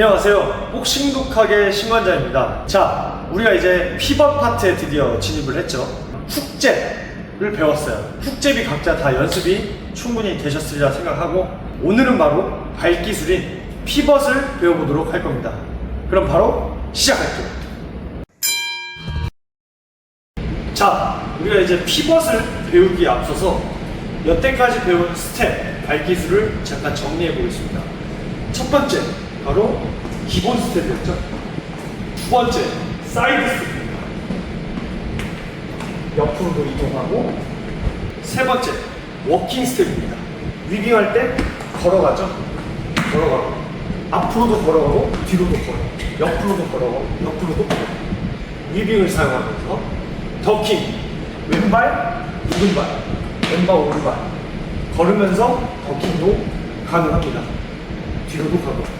안녕하세요. 복싱독학의 신관장입니다. 자, 우리가 이제 피벗 파트에 드디어 진입을 했죠. 훅잽을 배웠어요. 훅잽이 각자 다 연습이 충분히 되셨으리라 생각하고 오늘은 바로 발기술인 피벗을 배워보도록 할 겁니다. 그럼 바로 시작할게요. 자, 우리가 이제 피벗을 배우기에 앞서서 여태까지 배운 스텝, 발기술을 잠깐 정리해 보겠습니다. 첫 번째, 바로 기본 스텝이었죠. 두 번째, 사이드 스텝입니다. 옆으로도 이동하고. 세 번째, 워킹 스텝입니다. 위빙할 때 걸어가죠. 걸어가고, 앞으로도 걸어가고, 뒤로도 걸어가고, 옆으로도 걸어가고, 옆으로도 걸어가고. 위빙을 사용하면서 더킹, 왼발, 오른발, 왼발, 오른발 걸으면서 더킹도 가능합니다. 뒤로도 가고.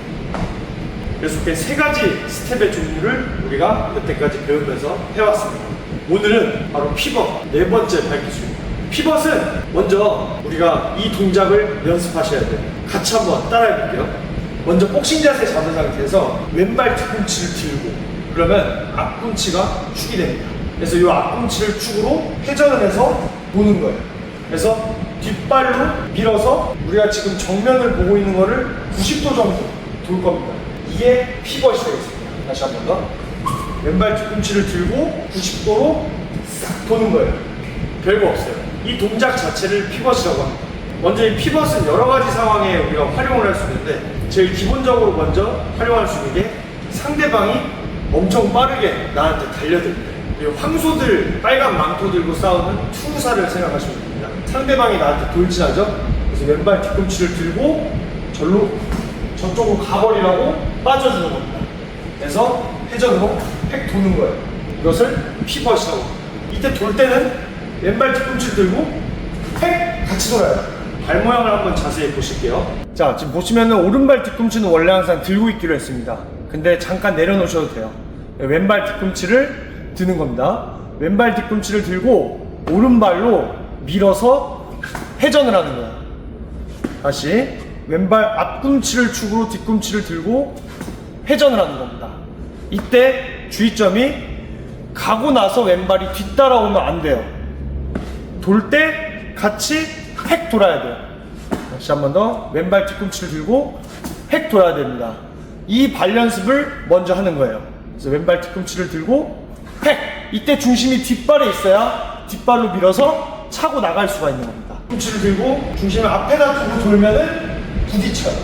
그래서 이렇게 세 가지 스텝의 종류를 우리가 여태까지 배우면서 해왔습니다. 오늘은 바로 피벗, 네 번째 발기술입니다. 피벗은 먼저 우리가 이 동작을 연습하셔야 돼요. 같이 한번 따라해 볼게요. 먼저 복싱 자세 잡은 상태에서 왼발 뒤꿈치를 들고, 그러면 앞꿈치가 축이 됩니다. 그래서 이 앞꿈치를 축으로 회전을 해서 보는 거예요. 그래서 뒷발로 밀어서 우리가 지금 정면을 보고 있는 거를 90도 정도 돌 겁니다. 이게 피벗이 되겠습니다. 다시 한 번 더. 왼발 뒤꿈치를 들고 90도로 싹 도는 거예요. 별거 없어요. 이 동작 자체를 피벗이라고 합니다. 먼저 이 피벗은 여러 가지 상황에 우리가 활용을 할 수 있는데, 제일 기본적으로 먼저 활용할 수 있는 게 상대방이 엄청 빠르게 나한테 달려들 때, 황소들 빨간 망토 들고 싸우는 투구사를 생각하시면 됩니다. 상대방이 나한테 돌진하죠. 그래서 왼발 뒤꿈치를 들고 저쪽으로 가버리라고 빠져주는 겁니다. 그래서 회전으로 팩 도는 거예요. 이것을 피벗이라고 합니다. 이때 돌 때는 왼발 뒤꿈치를 들고 팩 같이 돌아요. 발 모양을 한번 자세히 보실게요. 자, 지금 보시면은 오른발 뒤꿈치는 원래 항상 들고 있기로 했습니다. 근데 잠깐 내려놓으셔도 돼요. 왼발 뒤꿈치를 드는 겁니다. 왼발 뒤꿈치를 들고 오른발로 밀어서 회전을 하는 거예요. 다시 왼발 앞꿈치를 축으로 뒤꿈치를 들고 회전을 하는 겁니다. 이때 주의점이 가고 나서 왼발이 뒤따라오면 안 돼요. 돌 때 같이 획 돌아야 돼요. 다시 한 번 더. 왼발 뒤꿈치를 들고 획 돌아야 됩니다. 이 발 연습을 먼저 하는 거예요. 그래서 왼발 뒤꿈치를 들고 획! 이때 중심이 뒷발에 있어야 뒷발로 밀어서 차고 나갈 수가 있는 겁니다. 뒤꿈치를 들고 중심을 앞에다 두고 돌면은 부딪혀요.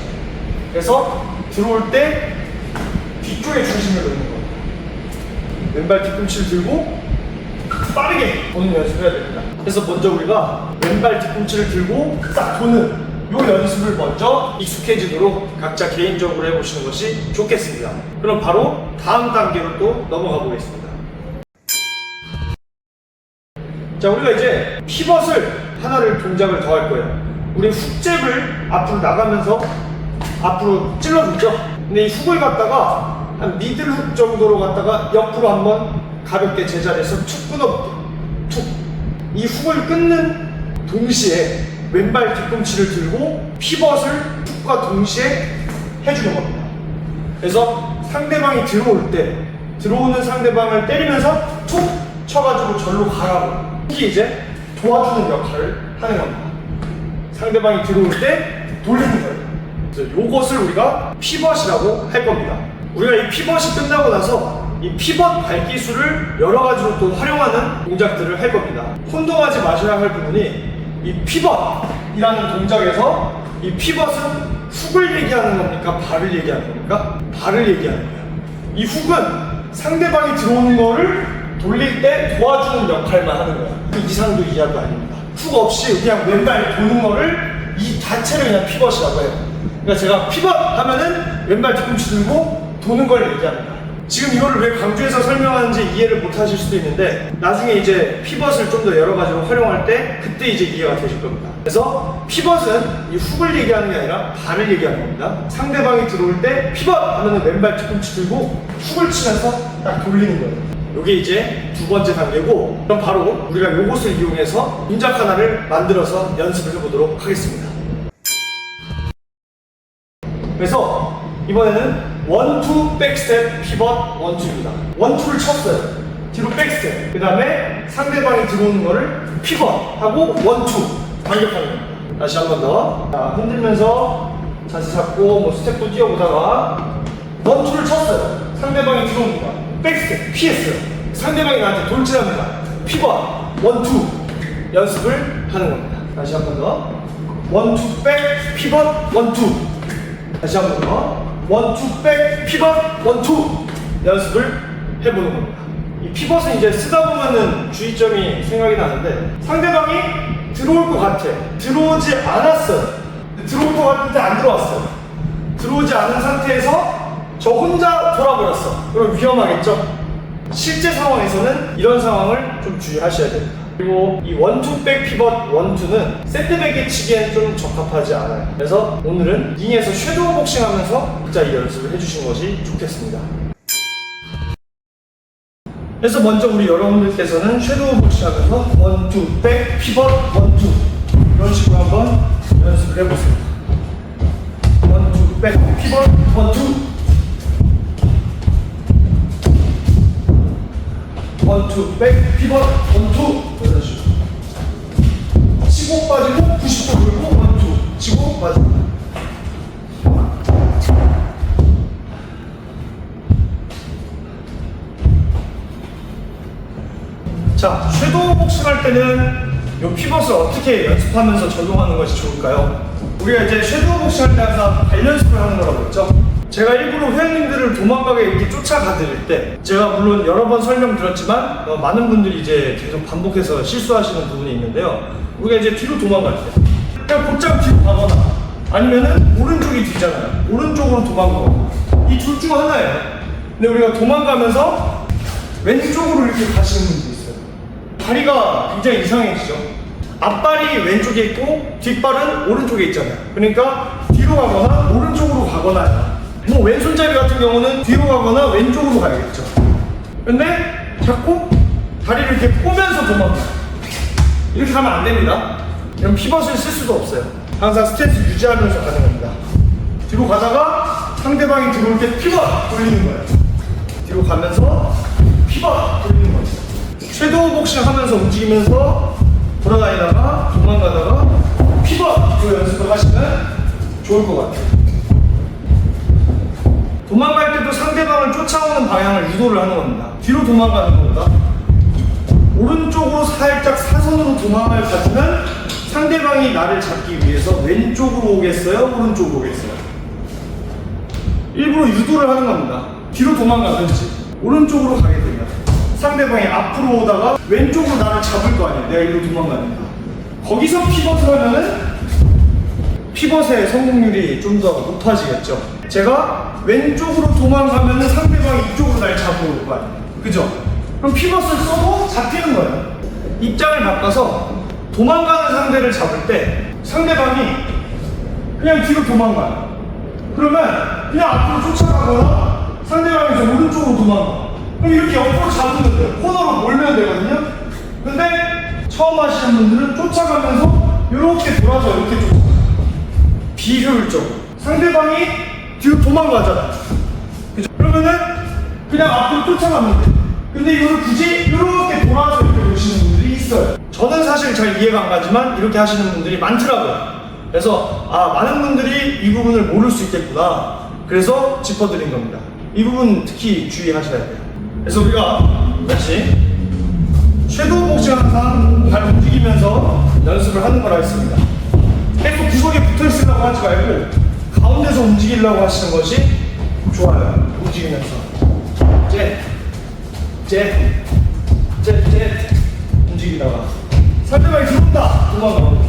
그래서 들어올 때 뒤쪽에 중심을 놓는 겁니다. 왼발 뒤꿈치를 들고 빠르게 도는 연습을 해야 됩니다. 그래서 먼저 우리가 왼발 뒤꿈치를 들고 딱 도는 이 연습을 먼저 익숙해지도록 각자 개인적으로 해보시는 것이 좋겠습니다. 그럼 바로 다음 단계로 또 넘어가 보겠습니다. 자, 우리가 이제 피벗을 하나를 동작을 더 할 거예요. 우리 훅잽을 앞으로 나가면서 앞으로 찔러주죠. 근데 이 훅을 갖다가 한 미들 훅 정도로 갖다가 옆으로 한번 가볍게 제자리에서 툭 끊어볼게요. 툭. 이 훅을 끊는 동시에 왼발 뒤꿈치를 들고 피벗을 툭과 동시에 해주는 겁니다. 그래서 상대방이 들어올 때 들어오는 상대방을 때리면서 툭 쳐가지고 절로 가라고. 훅이 이제 도와주는 역할을 하는 겁니다. 상대방이 들어올 때 돌리는 거예요. 그래서 이것을 우리가 피벗이라고 할 겁니다. 우리가 이 피벗이 끝나고 나서 이 피벗 발기술을 여러 가지로 또 활용하는 동작들을 할 겁니다. 혼동하지 마셔야 할 부분이 이 피벗이라는 동작에서 이 피벗은 훅을 얘기하는 겁니까? 발을 얘기하는 겁니까? 발을 얘기하는 거예요. 이 훅은 상대방이 들어오는 거를 돌릴 때 도와주는 역할만 하는 거예요. 그 이상도 이하도 아닙니다. 훅 없이 그냥 왼발 도는 거를 이 자체를 그냥 피벗이라고 해요. 그러니까 제가 피벗 하면은 왼발 뒤꿈치 들고 도는 걸 얘기합니다. 지금 이거를 왜 강조해서 설명하는지 이해를 못 하실 수도 있는데, 나중에 이제 피벗을 좀 더 여러 가지로 활용할 때 그때 이제 이해가 되실 겁니다. 그래서 피벗은 이 훅을 얘기하는 게 아니라 발을 얘기하는 겁니다. 상대방이 들어올 때 피벗 하면은 왼발 뒤꿈치 들고 훅을 치면서 딱 돌리는 거예요. 이게 이제 두 번째 단계고, 그럼 바로 우리가 이것을 이용해서 동작 하나를 만들어서 연습을 해보도록 하겠습니다. 그래서 이번에는 원투 백스텝 피벗 원투입니다. 원투를 쳤어요. 뒤로 백스텝. 그 다음에 상대방이 들어오는 거를 피벗하고 원투 반격하는 겁니다. 다시 한 번 더. 자, 흔들면서 자세 잡고 뭐 스텝도 뛰어보다가 원투를 쳤어요. 상대방이 들어옵니다. 백스텝 피했어요. 상대방이 나한테 돌진합니다. 피벗 원투 연습을 하는 겁니다. 다시 한 번 더. 원투 백 피벗 원투. 다시 한 번 더. 원투 백 피벗 원투 연습을 해보는 겁니다. 이 피벗은 이제 쓰다 보면은 주의점이 생각이 나는데 상대방이 들어올 것 같아. 들어오지 않았어요. 들어올 것 같은데 안 들어왔어요. 들어오지 않은 상태에서 저 혼자 돌아버렸어. 그럼 위험하겠죠? 실제 상황에서는 이런 상황을 좀 주의하셔야 됩니다. 그리고 이 원투백 피벗 원투는 샌드백에 치기엔 좀 적합하지 않아요. 그래서 오늘은 링에서 섀도우 복싱 하면서 각자 이 연습을 해주신 것이 좋겠습니다. 그래서 먼저 우리 여러분들께서는 섀도우 복싱 하면서 원투백 피벗 원투 이런 식으로 한번 연습을 해보세요. 원투백 피벗 원투 원투 백 피벗 원투 이런 식으로 치고 빠지고 90도 돌고 원투 치고 빠지고. 자, 섀도우 복싱 할 때는 이 피벗을 어떻게 연습하면서 적용하는 것이 좋을까요? 우리가 이제 섀도우 복싱 할 때 항상 발 연습을 하는 거라고 했죠. 제가 일부러 회원님들을 도망가게 이렇게 쫓아가 드릴 때 제가 물론 여러 번 설명드렸지만 많은 분들이 이제 계속 반복해서 실수하시는 부분이 있는데요. 우리가 이제 뒤로 도망갈 때 그냥 곧장 뒤로 가거나 아니면은 오른쪽이 뒤잖아요. 오른쪽으로 도망가고 이 둘 중 하나예요. 근데 우리가 도망가면서 왼쪽으로 이렇게 가시는 분들이 있어요. 다리가 굉장히 이상해지죠. 앞발이 왼쪽에 있고 뒷발은 오른쪽에 있잖아요. 그러니까 뒤로 가거나 오른쪽으로 가거나 뭐 왼손잡이 같은 경우는 뒤로 가거나 왼쪽으로 가야겠죠. 근데 자꾸 다리를 이렇게 꼬면서 도망가요. 이렇게 가면 안 됩니다. 이런 피벗을 쓸 수도 없어요. 항상 스탠스 유지하면서 가는 겁니다. 뒤로 가다가 상대방이 들어올 때 피벗 돌리는 거예요. 뒤로 가면서 피벗 돌리는 거예요. 섀도우 복싱 하면서 움직이면서 돌아다니다가 도망가다가 피벗으로 연습을 하시면 좋을 것 같아요. 도망갈 때도 상대방을 쫓아오는 방향을 유도를 하는 겁니다. 뒤로 도망가는 것보다 오른쪽으로 살짝 사선으로 도망을 가지면 상대방이 나를 잡기 위해서 왼쪽으로 오겠어요? 오른쪽으로 오겠어요? 일부러 유도를 하는 겁니다. 뒤로 도망가든지 오른쪽으로 가게 됩니다. 상대방이 앞으로 오다가 왼쪽으로 나를 잡을 거 아니에요. 내가 이리로 도망가니까. 거기서 피벗을 하면은 피벗의 성공률이 좀 더 높아지겠죠. 제가 왼쪽으로 도망가면은 상대방이 이쪽으로 날 잡으러 올 거 아니에요. 그죠? 그럼 피벗을 써도 잡히는 거예요. 입장을 바꿔서 도망가는 상대를 잡을 때 상대방이 그냥 뒤로 도망가요. 그러면 그냥 앞으로 쫓아가거나 상대방이 저 오른쪽으로 도망가. 그럼 이렇게 옆으로 잡으면 돼요. 코너로 몰면 되거든요. 근데 처음 하시는 분들은 쫓아가면서 이렇게 돌아서 이렇게 쫓아가요. 비효율적으로. 상대방이 뒤로 도망가잖아. 그죠? 그러면은 그냥 앞으로 쫓아가면 돼. 근데 이거를 굳이 이렇게 돌아서 이렇게 보시는 분들이 있어요. 저는 사실 잘 이해가 안 가지만 이렇게 하시는 분들이 많더라고요. 그래서 많은 분들이 이 부분을 모를 수 있겠구나. 그래서 짚어드린 겁니다. 이 부분 특히 주의하셔야 돼요. 그래서 우리가 다시 섀도우 복싱 항상 발 움직이면서 연습을 하는 거라 했습니다. 계속 구석에 붙어 있으려고 하지 말고 가운데서 움직이려고 하시는 것이 좋아요. 움직이면서 움직이다가 상대방이 들어온다 도망가고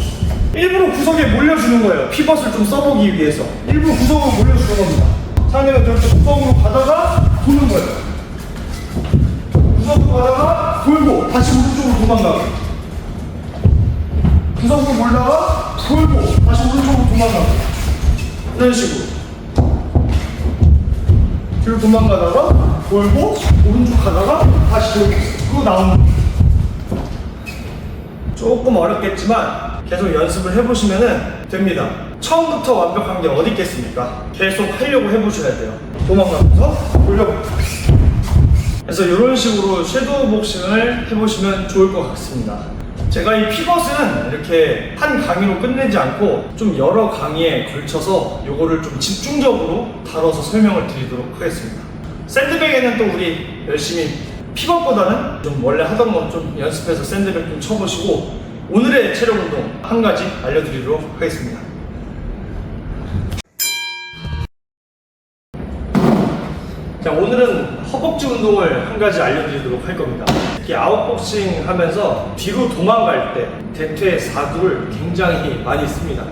일부러 구석에 몰려주는 거예요. 피벗을 좀 써보기 위해서 일부러 구석으로 몰려주는 겁니다. 상대가 저렇게 구석으로 가다가 도는 거예요. 구석으로 가다가 돌고 다시 오른쪽으로 도망가고 구석으로 몰다가 돌고 다시 오른쪽으로 도망가고 이런 식으로 뒤로 도망가다가 돌고 오른쪽 가다가 다시 돌고 그거 나오는 거예요. 조금 어렵겠지만 계속 연습을 해보시면 됩니다. 처음부터 완벽한 게 어디 있겠습니까? 계속 하려고 해보셔야 돼요. 도망가면서 올려볼게요. 그래서 이런 식으로 섀도우 복싱을 해보시면 좋을 것 같습니다. 제가 이 피벗은 이렇게 한 강의로 끝내지 않고 좀 여러 강의에 걸쳐서 이거를 좀 집중적으로 다뤄서 설명을 드리도록 하겠습니다. 샌드백에는 또 우리 열심히 피벗보다는 좀 원래 하던 건 좀 연습해서 샌드백 좀 쳐보시고 오늘의 체력 운동 한 가지 알려드리도록 하겠습니다. 자, 오늘은 허벅지 운동을 한 가지 알려드리도록 할 겁니다. 특히 아웃복싱 하면서 뒤로 도망갈 때 대퇴 사두를 굉장히 많이 씁니다.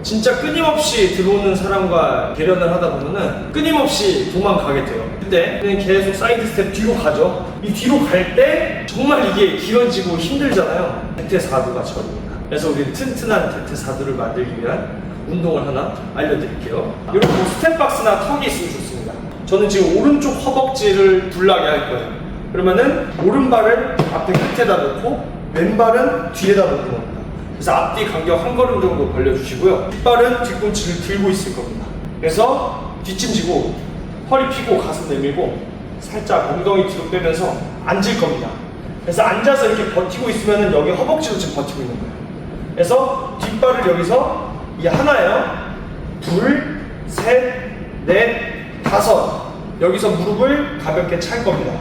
진짜 끊임없이 들어오는 사람과 대련을 하다 보면은 끊임없이 도망가게 돼요. 근데 계속 사이드 스텝 뒤로 가죠. 이 뒤로 갈 때 정말 이게 길어지고 힘들잖아요. 대퇴 사두가 저입니다. 그래서 우리 튼튼한 대퇴 사두를 만들기 위한 운동을 하나 알려드릴게요. 이렇게 스텝박스나 턱이 있으면 좋습니다. 저는 지금 오른쪽 허벅지를 불나게 할 거예요. 그러면은 오른발을 앞에 끝에다 놓고 왼발은 뒤에다 놓는 겁니다. 그래서 앞뒤 간격 한 걸음 정도 벌려주시고요. 뒷발은 뒤꿈치를 들고 있을 겁니다. 그래서 뒷짐지고 허리 펴고 가슴 내밀고 살짝 엉덩이 뒤로 빼면서 앉을 겁니다. 그래서 앉아서 이렇게 버티고 있으면은 여기 허벅지로 지금 버티고 있는 거예요. 그래서 뒷발을 여기서 이게 하나예요. 둘, 셋, 넷, 다섯. 여기서 무릎을 가볍게 찰 겁니다.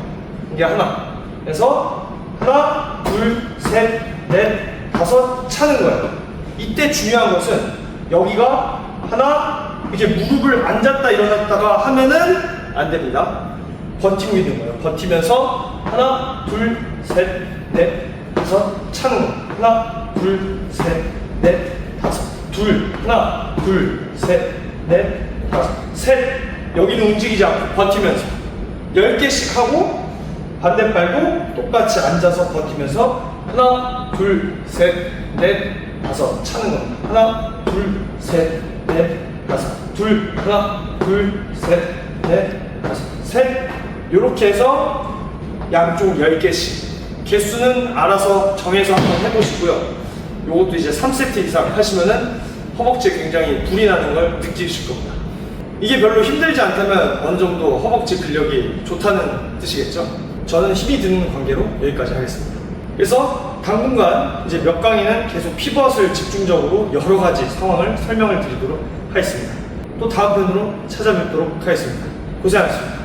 이게 하나. 그래서 하나, 둘, 셋, 넷, 다섯 차는 거예요. 이때 중요한 것은 여기가 하나 이렇게 무릎을 앉았다 일어났다가 하면은 안 됩니다. 버티고 있는 거예요. 버티면서 하나, 둘, 셋, 넷, 다섯 차는 거예요. 하나, 둘, 셋, 넷, 다섯. 둘, 하나, 둘, 셋, 넷, 다섯. 셋. 여기는 움직이지 않고 버티면서 10개씩 하고 반대발도 똑같이 앉아서 버티면서 하나, 둘, 셋, 넷, 다섯 차는 겁니다. 하나, 둘, 셋, 넷, 다섯. 둘, 하나, 둘, 셋, 넷, 다섯. 셋. 요렇게 해서 양쪽 10개씩. 개수는 알아서 정해서 한번 해보시고요. 요것도 이제 3세트 이상 하시면은 허벅지에 굉장히 불이 나는 걸 느끼실 겁니다. 이게 별로 힘들지 않다면 어느 정도 허벅지 근력이 좋다는 뜻이겠죠? 저는 힘이 드는 관계로 여기까지 하겠습니다. 그래서 당분간 이제 몇 강의는 계속 피벗을 집중적으로 여러 가지 상황을 설명을 드리도록 하겠습니다. 또 다음 편으로 찾아뵙도록 하겠습니다. 고생하셨습니다.